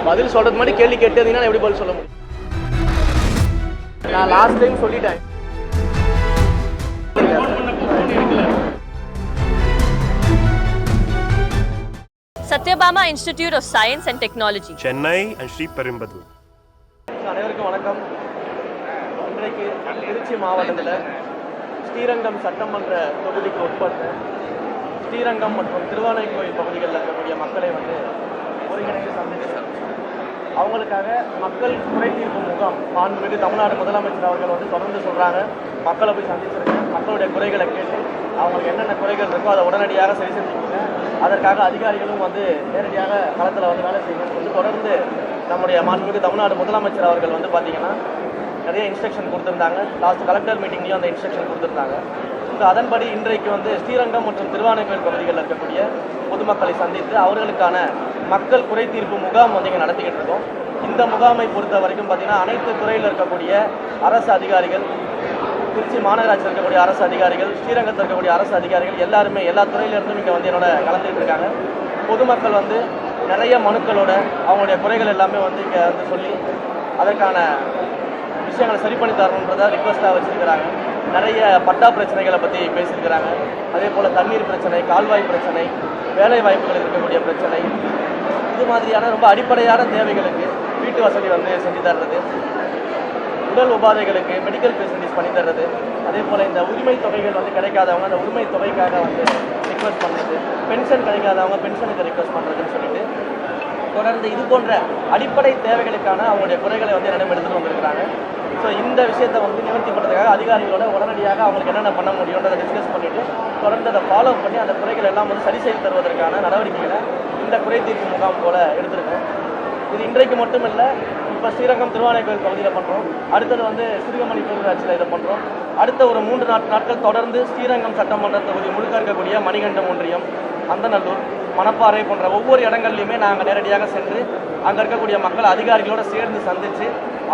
பதில் சொல்றது மாதிரி கேள்வி கேட்டதுன்னா எப்படி பதில் சொல்ல முடியும்? நான் லாஸ்ட் டைம் சொல்லிட்டேன். Satyabama Institute of Science and Technology, Chennai and Sri Perumbudur. அனைவருக்கும் வணக்கம். இன்றைக்கு திருச்சி மாவட்டத்தில் ஸ்ரீரங்கம் சட்டமன்ற தொகுதிக்கு உட்பட்ட ஸ்ரீரங்கம் மற்றும் திருவானைக்கோயில் பகுதிகளில் இருக்கக்கூடிய மக்களை ஒருங்கிணைந்து சந்திச்சு அவங்களுக்காக மக்கள் குறை தீர்ப்பு முகாம் மாண்புமிகு தமிழ்நாடு முதலமைச்சர் அவர்கள் தொடர்ந்து சொல்கிறாங்க. மக்களை போய் சந்திச்சிருக்கேன், மக்களுடைய குறைகளை கேட்டு அவங்களுக்கு என்னென்ன குறைகள் இருக்கோ அதை உடனடியாக சரி செஞ்சுக்கோங்க, அதற்காக அதிகாரிகளும் நேரடியாக களத்தில் வேலை செய்யணும்னு தொடர்ந்து நம்முடைய மாண்புமிகு தமிழ்நாடு முதலமைச்சர் அவர்கள் பார்த்தீங்கன்னா நிறைய இன்ஸ்ட்ரக்ஷன் கொடுத்துருந்தாங்க. லாஸ்ட் கலெக்டர் மீட்டிங்லேயும் அந்த இன்ஸ்ட்ரக்ஷன் கொடுத்துருந்தாங்க. ஸோ அதன்படி இன்றைக்கு ஸ்ரீரங்கம் மற்றும் திருவானைக்கோயில் பகுதிகளில் இருக்கக்கூடிய பொதுமக்களை சந்தித்து அவர்களுக்கான மக்கள் குறை தீர்ப்பு முகாம் இங்கே நடத்திக்கிட்டு இருக்கோம். இந்த முகாமை பொறுத்த வரைக்கும் பார்த்தீங்கன்னா அனைத்து துறையில் இருக்கக்கூடிய அரசு அதிகாரிகள், திருச்சி மாநகராட்சியில் இருக்கக்கூடிய அரசு அதிகாரிகள், ஸ்ரீரங்கத்தில் இருக்கக்கூடிய அரசு அதிகாரிகள் எல்லாருமே எல்லா துறையிலிருந்தும் இங்கே என்னோட கலந்துக்கிட்டு இருக்காங்க. பொதுமக்கள் நிறைய மனுக்களோட அவங்களுடைய குறைகள் எல்லாமே இங்கே சொல்லி அதற்கான விஷயங்களை சரி பண்ணி தரணுன்றதை ரிக்வஸ்ட்டாக வச்சுருக்கிறாங்க. நிறைய பட்டா பிரச்சனைகளை பற்றி பேசியிருக்கிறாங்க. அதே போல் தண்ணீர் பிரச்சனை, கால்வாய் பிரச்சனை, வேலை வாய்ப்புகள் இருக்கக்கூடிய பிரச்சனை, இது மாதிரியான ரொம்ப அடிப்படையான தேவைகளுக்கு வீட்டு வசதி செஞ்சு தர்றது, உடல் உபாதைகளுக்கு மெடிக்கல் ஃபெசிலிட்டிஸ் பண்ணி தர்றது, அதே போல் இந்த உரிமை தொகைகள் கிடைக்காதவங்க அந்த உரிமை தொகைக்காக ரிக்வஸ்ட் பண்ணுறது, பென்ஷன் கிடைக்காதவங்க பென்ஷனுக்கு ரிக்வஸ்ட் பண்ணுறதுன்னு சொல்லிட்டு தொடர்ந்து இது போன்ற அடிப்படை தேவைகளுக்கான அவங்களுடைய குறைகளை என்னிடம் எடுத்துகிட்டு வந்திருக்கிறாங்க. ஸோ இந்த விஷயத்தை நிவர்த்தி பண்ணுறதுக்காக அதிகாரிகளோட உடனடியாக அவங்களுக்கு என்னென்ன பண்ண முடியுன்றதை டிஸ்கஸ் பண்ணிவிட்டு தொடர்ந்து அதை ஃபாலோ பண்ணி அந்த குறைகள் எல்லாம் சரி செய்து தருவதற்கான நடவடிக்கைகளை இந்த குறை தீர்ப்பு முகாம் போல் எடுத்திருக்கோம். இது இன்றைக்கு மட்டும் இல்லை, இப்போ ஸ்ரீரங்கம் திருவானைக்கோயில் பகுதியில் பண்ணுறோம், அடுத்தது சிறுகமணி பேரூராட்சியில் இதை பண்ணுறோம். அடுத்த ஒரு 3 நாட்கள் தொடர்ந்து ஸ்ரீரங்கம் சட்டமன்ற தொகுதி முழுக்க இருக்கக்கூடிய மணிகண்டம் ஒன்றியம், அந்தநல்லூர், மணப்பாறை போன்ற ஒவ்வொரு இடங்கள்லையுமே நாங்கள் நேரடியாக சென்று அங்கே இருக்கக்கூடிய மக்கள் அதிகாரிகளோடு சேர்ந்து சந்தித்து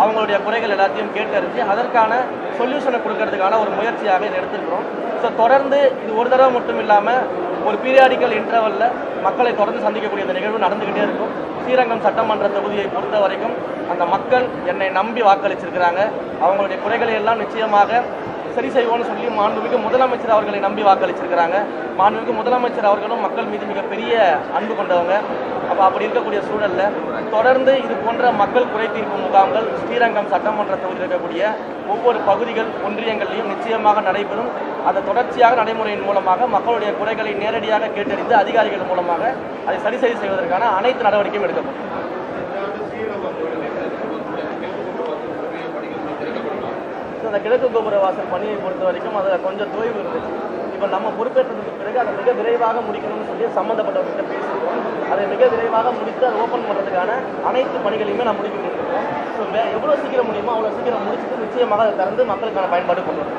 அவங்களுடைய குறைகள் எல்லாத்தையும் கேட்டறிஞ்சு அதற்கான சொல்யூஷனை கொடுக்கறதுக்கான ஒரு முயற்சியாக இதை எடுத்துருக்கிறோம். ஸோ தொடர்ந்து இது ஒரு தடவை மட்டும் இல்லாமல் ஒரு பீரியாடிக்கல் இன்டர்வலில் மக்களை தொடர்ந்து சந்திக்கக்கூடிய இந்த நிகழ்வு நடந்துக்கிட்டே இருக்கும். ஸ்ரீரங்கம் சட்டமன்ற தொகுதியை பொறுத்த வரைக்கும் அந்த மக்கள் என்னை நம்பி வாக்களிச்சிருக்கிறாங்க. அவங்களுடைய குறைகளை எல்லாம் நிச்சயமாக சரி செய்வோம்னு சொல்லி மாண்புமிகு முதலமைச்சர் அவர்களை நம்பி வாக்களிச்சிருக்கிறாங்க. மாண்புமிகு முதலமைச்சர் அவர்களும் மக்கள் மீது மிகப்பெரிய அன்பு கொண்டவங்க. அப்படி இருக்கக்கூடிய சூழலில் தொடர்ந்து இது போன்ற மக்கள் குறை தீர்ப்பு முகாம்கள் ஸ்ரீரங்கம் சட்டமன்ற தொகுதியில் இருக்கக்கூடிய ஒவ்வொரு பகுதிகள் ஒன்றியங்கள்லையும் நிச்சயமாக நடைபெறும். அந்த தொடர்ச்சியாக நடைமுறையின் மூலமாக மக்களுடைய குறைகளை நேரடியாக கேட்டறிந்து அதிகாரிகள் மூலமாக அதை சரி செய்வதற்கான அனைத்து நடவடிக்கையும் எடுக்கப்படும். அந்த கிழக்கு கோபுர வாசல் பணியை பொறுத்த வரைக்கும் அதில் கொஞ்சம் தொய்வு இருந்துச்சு. இப்போ நம்ம பொறுப்பேற்றதுக்கு பிறகு அதை மிக விரைவாக முடிக்கணும்னு சொல்லி சம்மந்தப்பட்டவர்கிட்ட பேசியிருக்கோம். அதை மிக விரைவாக முடித்து அதை ஓப்பன் பண்ணுறதுக்கான அனைத்து பணிகளையுமே நான் முடிவு பண்ணியிருக்கோம். ஸோ எவ்வளோ சீக்கிரம் முடியுமோ அவ்வளோ சீக்கிரம் முடிச்சுட்டு நிச்சயமாக அதை திறந்து மக்களுக்கான பயன்பாடு கொண்டு வரும்.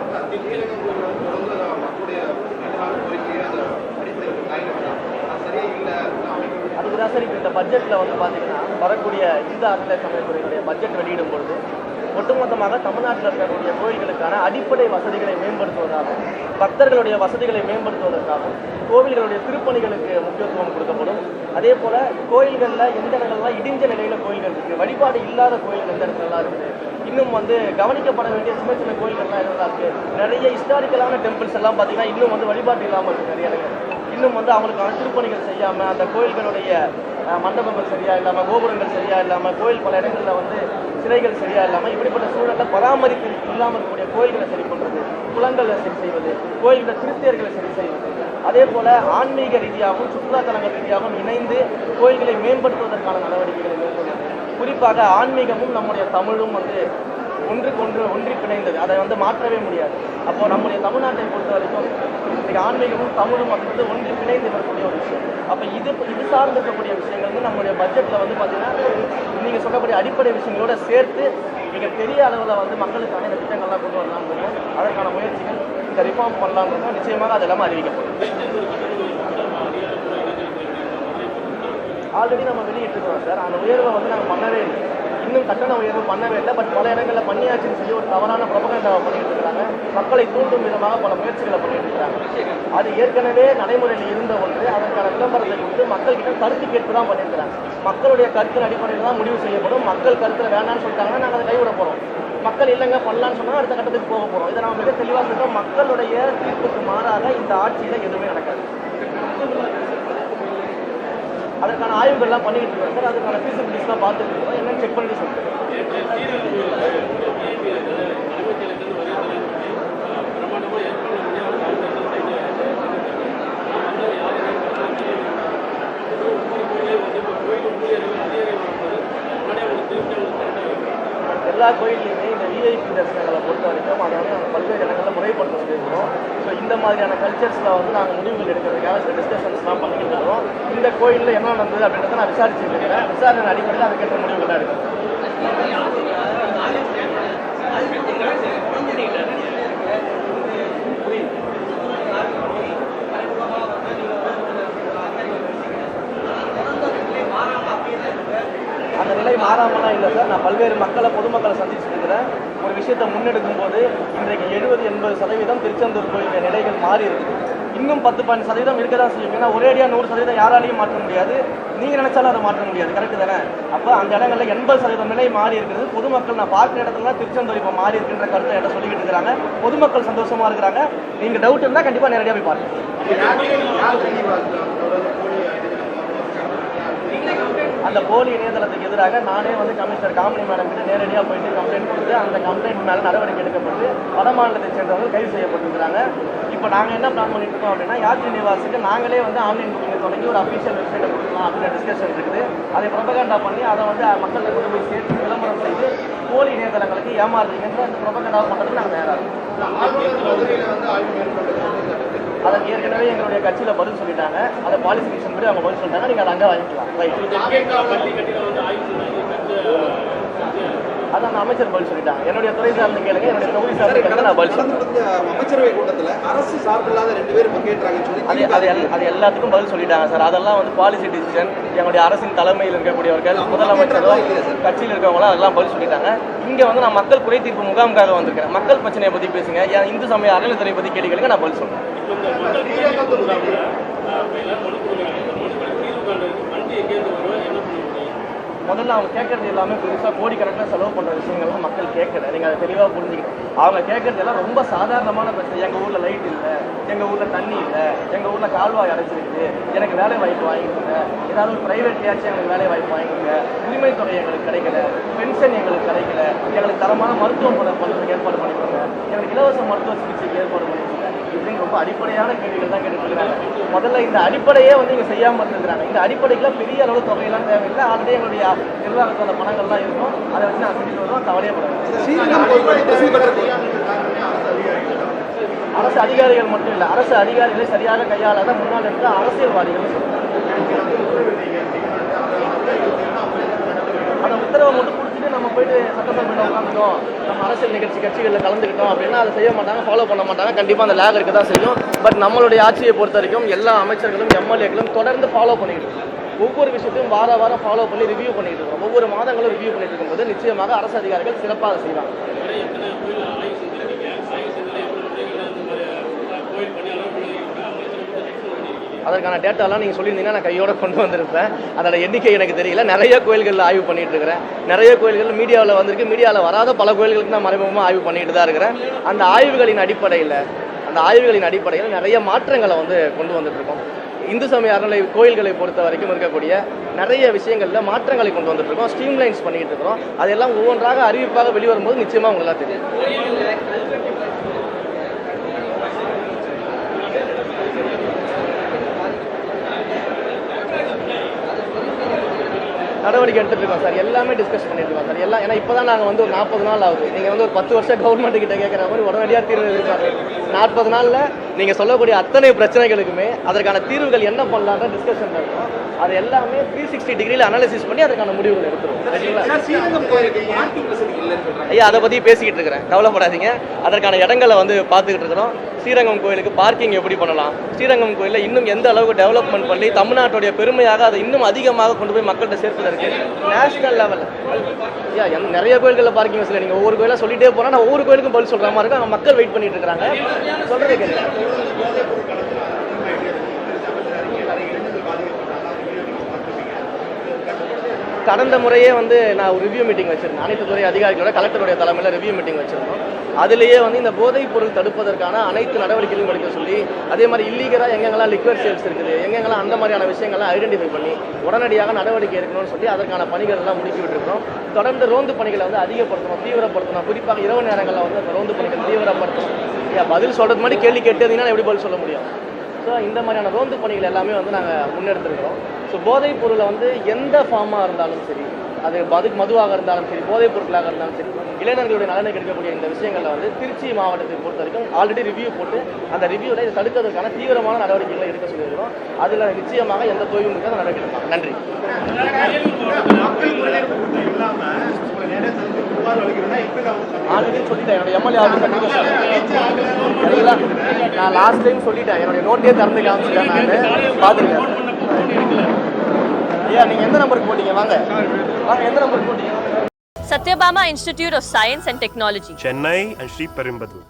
அதுக்கு தான் சார் இப்போ இந்த பட்ஜெட்டில் பார்த்தீங்கன்னா வரக்கூடிய இந்த அறநிலை சமயத்துறையினுடைய பட்ஜெட் வெளியிடும் பொழுது ஒட்டுமொத்தமாக தமிழ்நாட்டில் இருக்கக்கூடிய கோயில்களுக்கான அடிப்படை வசதிகளை மேம்படுத்துவதாகவும் பக்தர்களுடைய வசதிகளை மேம்படுத்துவதற்காகவும் கோவில்களுடைய திருப்பணிகளுக்கு முக்கியத்துவம் கொடுக்கப்படும். அதே போல் கோயில்களில் எந்த இடங்கள்லாம் இடிஞ்ச நிலையில் கோயில்கள் இருக்குது, வழிபாடு இல்லாத கோயில்கள் எந்த இடத்துலலாம் இருக்குது, இன்னும் கவனிக்கப்பட வேண்டிய சின்ன சின்ன கோயில்கள்லாம் எல்லாம் இருக்குது. நிறைய ஹிஸ்டாரிக்கலான டெம்பிள்ஸ் எல்லாம் பார்த்தீங்கன்னா இன்னும் வழிபாடு இல்லாமல் இருக்குது. நிறைய இடங்கள் இன்னும் அவங்களுக்கான திருப்பணிகள் செய்யாமல், அந்த கோயில்களுடைய மண்டபங்கள் சரியாக இல்லாமல், கோபுரங்கள் சரியாக இல்லாமல், கோயில் பல இடங்களில் சிலைகள் சரியாக இல்லாமல், இப்படிப்பட்ட சூழலில் பராமரிப்பு இல்லாமல் இருக்கக்கூடிய கோயில்களை சரி பண்ணுறது, குளங்களை சரி செய்வது, கோயில்களை திருத்தேர்களை சரி செய்வது, அதே போல் ஆன்மீக ரீதியாகவும் சுற்றுலாத்தலங்கள் ரீதியாகவும் இணைந்து கோயில்களை மேம்படுத்துவதற்கான நடவடிக்கைகளை மேற்கொள்வது. குறிப்பாக ஆன்மீகமும் நம்முடைய தமிழும் ஒன்றுக்கொன்று ஒன்றி பிணைந்தது, அதை மாற்றவே முடியாது. அப்போது நம்முடைய தமிழ்நாட்டை பொறுத்த வரைக்கும் இன்றைக்கு ஆன்மீகமும் தமிழும் ஒன்றி பிணைந்து வரக்கூடிய ஒரு விஷயம். அப்போ இது சார்ந்து இருக்கக்கூடிய விஷயங்கள் நம்முடைய பட்ஜெட்டில் பார்த்தீங்கன்னா நீங்கள் சொல்லக்கூடிய அடிப்படை விஷயங்களோட சேர்த்து நீங்கள் பெரிய அளவில் மக்களுக்கான இந்த திட்டங்கள்லாம் கொண்டு வரலாம் முடியும். அதற்கான முயற்சிகள் இந்த ரிஃபார்ம் பண்ணலாம்னு நிச்சயமாக அது எல்லாமே அறிவிக்கப்படும். ஆல்ரெடி நம்ம வெளியிட்டிருக்கிறோம் சார். அந்த உயர்வை நாங்கள் பண்ணவே இல்லை. இன்னும் கட்டண உயர்வு பண்ணவே இல்லை. பட் பல இடங்களில் பண்ணியாச்சுன்னு சொல்லி ஒரு தவறான ப்ரொபகண்டாவை பண்ணிட்டு இருக்கிறாங்க. மக்களை தூண்டும் விதமாக பல முயற்சிகளை பண்ணிட்டு இருக்கிறாங்க. அது ஏற்கனவே நடைமுறையில் இருந்த ஒன்று. அதற்கான விளம்பரத்தை கொடுத்து மக்கள்கிட்ட கருத்து கேட்பு தான் பண்ணியிருக்கிறாங்க. மக்களுடைய கருத்தின் அடிப்படையில் தான் முடிவு செய்யப்படும். மக்கள் கருத்தில் வேண்டாம்னு சொல்லிட்டாங்கன்னா நாங்கள் அதை கைவிட போகிறோம். மக்கள் இல்லைங்க பண்ணலான்னு சொன்னால் அடுத்த கட்டத்துக்கு போக போகிறோம். இதை நம்ம மிக தெளிவாக சொல்கிறோம். மக்களுடைய தீர்ப்புக்கு மாறாக இந்த ஆட்சியில் எதுவுமே நடக்காது. அதற்கான ஆய்வுகள்லாம் பண்ணிக்கிட்டு இருக்கோம் சார். அதுக்கான ஃபீஸிபிலிட்டிஸ்லாம் பார்த்துட்டு இருக்கோம். என்னன்னு செக் பண்ணிட்டு சொல்லுங்கள். எல்லா கோயிலையுமே இந்த விஐபி தரிசனங்களை பொறுத்த வரைக்கும் அதை வந்து நாங்கள் பல்வேறு இடங்களில் முறைப்படுத்த சொல்லியிருக்கிறோம். ஸோ இந்த மாதிரியான கல்ச்சர்ஸில் வந்து நாங்கள் முடிவுகள் எடுக்கிறதுக்காக சில டிஸ்கஷன்ஸ்லாம் பண்ணிக்கிட்டு இருக்கிறோம். இந்த கோயிலில் என்ன நடந்தது அப்படின்றத நான் விசாரிச்சுட்டு இருக்கிறேன். விசாரணை அடிப்படையில் அதுக்கேற்ற முடிவுகள் தான் எடுக்கிறேன். அந்த நிலை மாறாமலாம் இல்லை சார். நான் பல்வேறு பொதுமக்களை சந்திச்சுட்டு இருக்கிறேன். ஒரு விஷயத்தை முன்னெடுக்கும் போது இன்றைக்கு 70-80% திருச்செந்தூர் கோயிலுடைய நிலைகள் மாறி இருக்குது. இன்னும் 10% இருக்க தான் செய்யும். ஏன்னா ஒரேடியாக 100% யாராலையும் மாற்ற முடியாது. நீங்கள் நினைச்சாலும் அதை மாற்ற முடியாது. கரெக்டு தானே? அப்போ அந்த இடங்களில் 80% நிலை மாறி இருக்கிறது. பொதுமக்கள் நான் பார்க்குற இடத்துல தான் திருச்செந்தூர் இப்போ மாறி இருக்குன்ற கருத்தை என்கிட்ட சொல்லிக்கிட்டு இருக்கிறாங்க. பொதுமக்கள் சந்தோஷமாக இருக்கிறாங்க. நீங்கள் டவுட் இருந்தால் கண்டிப்பாக நேரடியாக போய் பாருங்கள். அந்த போலி இணையதளத்துக்கு எதிராக நானே வந்து கமிஷனர் காமினி மேடம் கிட்ட நேரடியாக போயிட்டு கம்ப்ளைண்ட் கொடுத்து அந்த கம்ப்ளைண்ட் மேலே நடவடிக்கை எடுக்கப்பட்டு வட மாநிலத்தை சேர்ந்தவர்கள் கைது செய்யப்பட்டிருக்கிறாங்க. இப்போ நாங்கள் என்ன பிளான் பண்ணிட்டு இருக்கோம் அப்படின்னா யாத்ரி நிவாஸுக்கு நாங்களே வந்து ஆன்லைன் புக்கிங் தொடங்கி ஒரு அஃபீஷியல் வெப்சைட்டை கொடுக்கலாம் அப்படின்ற டிஸ்கஷன் இருக்குது. அதை ப்ரொபகண்டா பண்ணி அதை வந்து மக்கள்கிட்ட கொண்டு போய் சேர்த்து விளம்பரம் செய்து போலி இணையதளங்களுக்கு ஏமாறுறீங்கன்ற அந்த ப்ரொபகண்டா பண்ணுறதுக்கு நாங்கள் தயாராக இருக்கோம். அதற்கு ஏற்கனவே எங்களுடைய கட்சியில் பதில் சொல்லிட்டாங்க. அதை பாலிசி மிஷன் படி அவங்க பதில் சொல்லிட்டாங்க. நீங்கள் அதை அங்கே வாங்கிக்கலாம். அதான் அமைச்சர் பதில் சொல்லிட்டாங்க. என்னுடைய துறை சார்ந்து கேளுங்க, என்னுடைய தொகுதி சார்ந்து கேளுங்க, நான் பதில் சொல்றேன். அமைச்சரவை கூட்டத்தில் அரசு சார்பில்லாத 2 பேர் பங்கேற்றாங்கன்னு அது எல்லாத்துக்கும் பதில் சொல்லிட்டாங்க சார். அதெல்லாம் வந்து பாலிசி டிசிஷன். எங்களுடைய அரசின் தலைமையில் இருக்கக்கூடியவர்கள், முதலமைச்சரும் கட்சியில் இருக்கவங்களாம் அதெல்லாம் பதில் சொல்லிட்டாங்க. இங்கே வந்து நான் மக்கள் குறை தீர்ப்பு முகாமுக்காக வந்திருக்கேன். மக்கள் பிரச்சனையை பற்றி பேசுங்க. இந்து சமய அறநிலைத்துறை பற்றி கேள்விகளுக்கு நான் பதில் சொல்றேன். முதல்ல அவங்க கேட்கறது எல்லாமே பெருசாக கோடிக்கணக்கில் செலவு பண்ணுற விஷயங்கள்லாம் மக்கள் கேட்கல. நீங்கள் அதை தெளிவாக புரிஞ்சுக்கிட்டு அவங்க கேட்கறது எல்லாம் ரொம்ப சாதாரணமான பிரச்சனை. எங்கள் ஊரில் லைட் இல்லை, எங்கள் ஊரில் தண்ணி இல்லை, எங்கள் ஊரில் கால்வாய் அடைச்சிருக்கு, எனக்கு வேலை வாய்ப்பு வாங்கிக்கோங்க, ஏதாவது ஒரு ப்ரைவேட்லேயாச்சும் எங்களுக்கு வேலை வாய்ப்பு வாங்கிக்கோங்க, உரிமைத்துறை எங்களுக்கு கிடைக்கல, பென்ஷன் எங்களுக்கு கிடைக்கல, எங்களுக்கு தரமான மருத்துவம் பண்ணுறதுக்கு ஏற்பாடு பண்ணிக்கோங்க, எங்களுக்கு இலவச மருத்துவ சிகிச்சைக்கு ஏற்பாடு பண்ணிக்கோங்க. இப்படின்னு ரொம்ப அடிப்படையான கேள்விகள் தான் கேட்டுருக்கிறாங்க. முதல்ல இந்த அடிப்படையே வந்து இங்கே செய்யாமல் இருந்துக்கிறாங்க. இந்த அடிப்படைக்கெல்லாம் பெரிய அளவு தொகையெல்லாம் தேவையில்லை. ஆல்ரெடி எங்களுடைய நிர்வாகத்தோட பணங்கள்லாம் இருக்கும். அதை வச்சு நான் செஞ்சுட்டு வருவோம். கவலையப்படாது. அரசு அதிகாரிகள் மட்டும் இல்லை, அரசு அதிகாரிகளை சரியாக கையாளாத முன்னாள் இருந்த அரசியல்வாதிகள் அந்த உத்தரவை மட்டும் கொடுத்துட்டு நம்ம போயிட்டு சட்டசபையில் உட்காந்துட்டோம், நம்ம அரசியல் கட்சிகளில் கலந்துக்கிட்டோம் அப்படின்னா அதை செய்ய மாட்டாங்க, ஃபாலோ பண்ண மாட்டாங்க. கண்டிப்பாக அந்த லேக் இருக்க தான் செய்யும். பட் நம்மளுடைய ஆட்சியை பொறுத்த வரைக்கும் எல்லா அமைச்சர்களும் எம்எல்ஏக்களும் தொடர்ந்து ஃபாலோ பண்ணிக்கிட்டு இருக்கோம். ஒவ்வொரு விஷயத்தையும் வாரம் ஃபாலோ பண்ணி ரிவ்யூ பண்ணிட்டு இருக்கோம். ஒவ்வொரு மாதங்களும் ரிவ்யூ பண்ணிட்டு இருக்கும்போது நிச்சயமாக அரசு அதிகாரிகள் சிறப்பாக செய்வாங்க. அதற்கான டேட்டாலாம் நீங்கள் சொல்லியிருந்தீங்கன்னா நான் கையோட கொண்டு வந்திருப்பேன். அதோட எண்ணிக்கை எனக்கு தெரியல. நிறைய கோயில்களில் ஆய்வு பண்ணிட்டு இருக்கிறேன். நிறைய கோயில்கள் மீடியாவில் வந்திருக்கு. மீடியாவில் வராத பல கோயில்களுக்கு நான் மறைமுகமாக ஆய்வு பண்ணிட்டு தான் இருக்கிறேன். அந்த ஆய்வுகளின் அடிப்படையில் நிறைய மாற்றங்களை வந்து கொண்டு வந்துட்டு இருக்கோம். இந்து சமய அறநிலை கோயில்களை பொறுத்த வரைக்கும் இருக்கக்கூடிய நிறைய விஷயங்களில் மாற்றங்களை கொண்டு வந்துட்டு இருக்கோம். ஸ்ட்ரீம்லைன்ஸ் பண்ணிட்டு இருக்கிறோம். அதெல்லாம் ஒவ்வொன்றாக அறிவிப்பாக வெளிவரும்போது நிச்சயமாக உங்களால் தெரியும். நடவடிக்கை எடுத்துகிட்டு இருக்கோம் சார். எல்லாமே டிஸ்கஸ் பண்ணிட்டு இருக்கோம் சார். எல்லாம் ஏன்னா இப்போ தான் நாங்கள் வந்து ஒரு 40 நாள் ஆகுது. நீங்கள் வந்து ஒரு 10 வருஷம் கவர்மெண்ட் கிட்ட கேட்குற மாதிரி உடனடியாக தீர்வு இருக்காரு. 40 நாளில் நீங்கள் சொல்லக்கூடிய அத்தனை பிரச்சனைகளுக்குமே அதற்கான தீர்வுகள் என்ன பண்ணலான்ற டிஸ்கஷன் இருக்கும். அது எல்லாமே 360 டிகிரியில் அனாலிசிஸ் பண்ணி அதற்கான முடிவுகள் எடுத்துருவோம். சரிங்களா? சார், ஸ்ரீரங்கம் கோயிலுக்கு பார்க்கிங் வசதி இல்லைன்னு சொல்றாங்க. ஐயா, அதை பற்றி பேசிக்கிட்டு இருக்கிறேன், கவலைப்படாதீங்க. அதற்கான இடங்களை வந்து பார்த்துக்கிட்டு இருக்கிறோம். ஸ்ரீரங்கம் கோயிலுக்கு பார்க்கிங் எப்படி பண்ணலாம், ஸ்ரீரங்கம் கோயிலில் இன்னும் எந்த அளவுக்கு டெவலப்மெண்ட் பண்ணி தமிழ்நாட்டுடைய பெருமையாக அதை இன்னும் அதிகமாக கொண்டு போய் மக்கள்கிட்ட சேர்த்துல இருக்கு நேஷனல் லெவலில். ஐயா, நிறைய கோயில்களில் பார்க்கிங் வசதி நீங்கள் ஒவ்வொரு கோயிலாக சொல்லிட்டே போனால் நான் ஒவ்வொரு கோயிலுக்கும் பதில் சொல்கிற மாதிரி இருக்கும். அங்கே மக்கள் வெயிட் பண்ணிட்டு இருக்காங்க. சொல்கிறதே கேட்குறேன். கடந்த முறையே வந்து நான் ஒரு ரிவ்யூ மீட்டிங் வச்சிருந்தேன். அனைத்து துறை அதிகாரிகளோட கலெக்டருடைய தலைமையில் ரிவ்யூ மீட்டிங் வச்சிருந்தோம். அதிலேயே வந்து இந்த போதைப் பொருள் தடுப்பதற்கான அனைத்து நடவடிக்கைகளும் எடுக்க சொல்லி, அதே மாதிரி இல்லீகலாக எங்கெங்கெல்லாம் லிக்வர் சேல்ஸ் இருக்குது, எங்கெங்கெல்லாம் அந்த மாதிரியான விஷயங்கள்லாம் ஐடென்டிஃபை பண்ணி உடனடியாக நடவடிக்கை எடுக்கணும்னு சொல்லி அதற்கான பணிகள் எல்லாம் முடுக்கி விட்டுருக்கோம். தொடர்ந்து ரோந்து பணிகளை வந்து அதிகப்படுத்தணும், தீவிரப்படுத்தணும். குறிப்பாக இரவு நேரங்களில் வந்து அந்த ரோந்து பணிகள் தீவிரப்படுத்தணும். பதில் சொல்கிறது மாதிரி கேள்வி கேட்டதுன்னா எப்படி பதில் சொல்ல முடியும்? ஸோ இந்த மாதிரியான ரோந்து பணிகள் எல்லாமே வந்து நாங்கள் முன்னெடுத்துருக்கிறோம். ஸோ போதைப் பொருளை வந்து எந்த ஃபார்மாக இருந்தாலும் சரி, அது மதுவாக இருந்தாலும் சரி, போதைப் பொருட்களாக இருந்தாலும் சரி, இளைஞர்களுடைய நலனை கிடைக்கக்கூடிய இந்த விஷயங்களில் வந்து திருச்சி மாவட்டத்தை பொறுத்த வரைக்கும் ஆல்ரெடி ரிவ்யூ போட்டு அந்த ரிவ்யூவில் இதை தடுக்கிறதுக்கான தீவிரமான நடவடிக்கைகளை எடுக்க சொல்லியிருக்கிறோம். அதில் நிச்சயமாக எந்த தொய்வும் இருக்காத நடவடிக்கை எடுப்பாங்க. நன்றி. ஆல்ரெடி சொல்லிட்டேன், என்னோட எம்எல்ஏ ஆஃபீஸ் சரிங்களா? நான் லாஸ்ட் டைம் சொல்லிட்டேன், என்னுடைய நோட்டே திறந்து காமிச்சிட்டேன். நான் பார்த்துருக்கேன். ஐயா, நீங்கள் எந்த நம்பருக்கு போட்டீங்க? வாங்க எந்த நம்பருக்கு போட்டீங்க? Satyabama Institute of Science and Technology. Chennai and Sri Perumbudur.